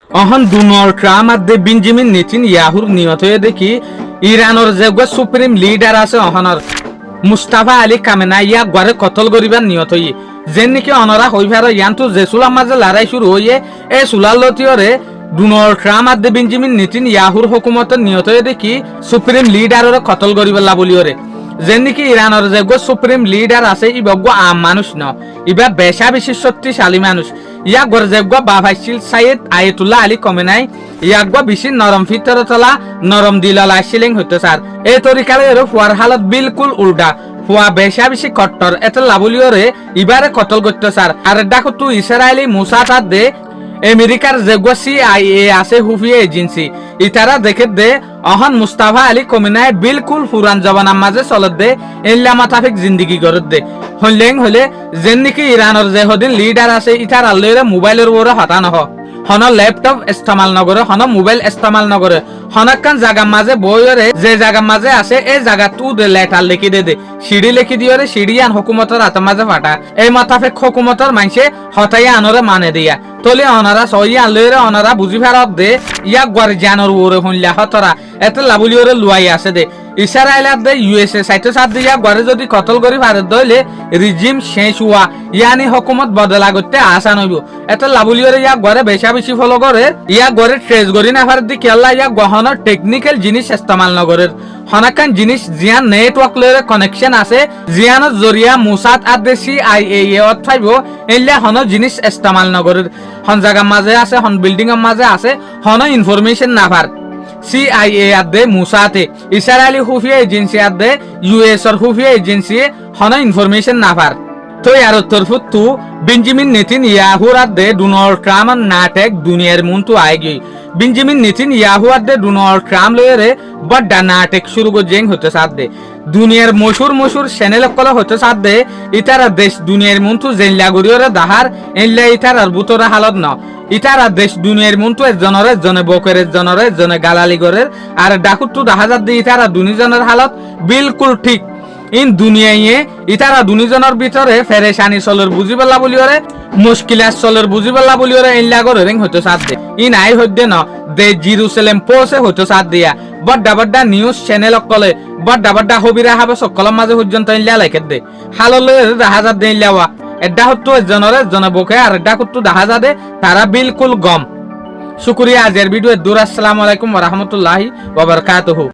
অহন Donald Trump আর দে Benjamin নেতানিয়াহুর নিহত হয়ে দেখি ইরানের যে সুপ্রিম লিডার আছে অহনর মুস্তাফা আলী কামেনা ইয়া গড়ে কতল করিবার নিহত হইয়ে যেন নাকি অনরা হইবার ইয়ান্তু যে চুলার মাঝে লড়াই শুরু হইয়ে এই চুলার লতিয়রে ডোনাল্ড ট্রাম্প আর দে বেঞ্জামিন নেতানিয়াহুর হুকুমতের নিহত হয়ে দেখি সুপ্রিম লিডারের কতল করিবার বলিওরে যেন নাকি ইরানের যে সুপ্রিম লিডার আছে ইবগ আম মানুষ ন ইবা বেশা বেশি শক্তিশালী মানুষ ইয়া গরজেগ বাভাইছিল সাইয়েদ আয়াতুল্লাহ আলী কমেনাই ইয়াক বেশি নরম ফিতর তলা নরম দিলালা শিলিং হইতো স্যার এই তরিকালে এর ফুয়ার হালত বিলকুল উল্টা ফুয়া বেশা বেশি কট্টর এত লাবলিওরে ইবারে কতল করতো স্যার আর দেখো তুই ইসরায়েলি মুসাফাত দে আমেরিকার যে CIA আছে হুফিয়া এজেন্সি ইতারা দেখে দে অহন মুস্তাফা আলী কমিনায় বিলকুল পুরান জবানার মাঝে চলত দে এল্লা মাতাফিক জিন্দিগি করত দে হলেং হলে যেন নাকি ইরানের যে হদিন লিডার আছে ইতার আল্লরে মোবাইলের ওরে হতা নহ হন ল্যাপটপ ইস্তেমাল নগরে হন মোবাইল ইস্তেমাল নগরে হনকান জায়গার মাঝে বইরে যে জায়গার মাঝে আছে এই জায়গা তু দে লেটার লিখি দে সিঁড়ি লিখি দিয়রে সিঁড়ি আন হুকুমতের হাতের মাঝে ফাটা এই মাতাফিক হুকুমতের মাইসে হতাইয়া আনরে মানে দিয়া তলে অনারা সই আনলে অনারা বুঝি ফেরত দে ইয়াক গড় জানর ওরে হইলা হতরা এত লাবুলিওরে লুয়াই আছে দে ইসরায়েলার দে USA সাইটো সাত দিয়া গড়ে যদি কতল করি ভারত দইলে রিজিম শেষ হওয়া ইয়ানি হুকুমত বদলা করতে আসান হইব এত লাবুলিওরে ইয়াক গড়ে বেশা বেশি ফলো করে ইয়াক গড়ে ট্রেস করি না ভারত দি কেলা ইয়াক গহনের টেকনিক্যাল জিনিস ইস্তেমাল নগরের হনাকান জিনিস জিয়ান নেটওয়ার্ক লরে কানেকশন আছে জিয়ানের জরিয়া মুসাদ আর দে CIA অথাইব এল্লা হন জিনিস ইস্তেমাল নগরের হন জায়গার মাঝে আছে হন বিল্ডিং এর মাঝে আছে হন ইনফরমেশন নাভার CIA আদে মুসাতে ইসরায়েলি খুফিয়া এজেন্সি আদে US এর খুফিয়া এজেন্সি হন ইনফরমেশন নাভার তো ইয়ার তরফত তু বেঞ্জামিন নেতানিয়াহুর আদে ডোনাল্ড ট্রাম্প নাটক দুনিয়ার মুন্তু আইগি বেঞ্জামিন নেতানিয়াহু আদে ডোনাল্ড ট্রাম্প লয়েরে বড় নাটক শুরু করে জেং হতে সাদে দুনিয়ার মশহুর চ্যানেল কলা হতে সাদে ইতারা দেশ দুনিয়ার মুন্তু জেনলা গরিয়রে দাহার এনলা ইতারার বুতরা হালত ন ইতারা দেশ দুনিয়ার মুন্তু একজনের জনে বকের জনের জনে গালালি গরের আর ডাকুতু দেখা যাচ্ছে ইতারা দুনিজনের হালত বিলকুল ঠিক ইন দুনিয়ায় ইতারা দুনিজনের ভিতরে ফেরেশানি চলের বুঝি পেলা বলিওরে মুশকিলাত চলের বুঝি পেলা বলিওরে এনলা গরে রেং হতে সাদে ইন আই হইদে ন দে জেরুসালেম পোসে হতে সাদ দিয়া বড় নিউজ চ্যানেল কলে বড় হবিরা হাবে সকলের মাঝে পর্যন্ত এনলা লাইকে দে হাললে দেখা যা দে ইলাওয়া এডা হতো জনরে জনে বকে আর এডা হতো দেখা যা দে তারা বিলকুল গম শুকরিয়া আজের ভিডিও দূর আসসালামু আলাইকুম ওয়া রাহমাতুল্লাহি ওয়া বারাকাতুহু।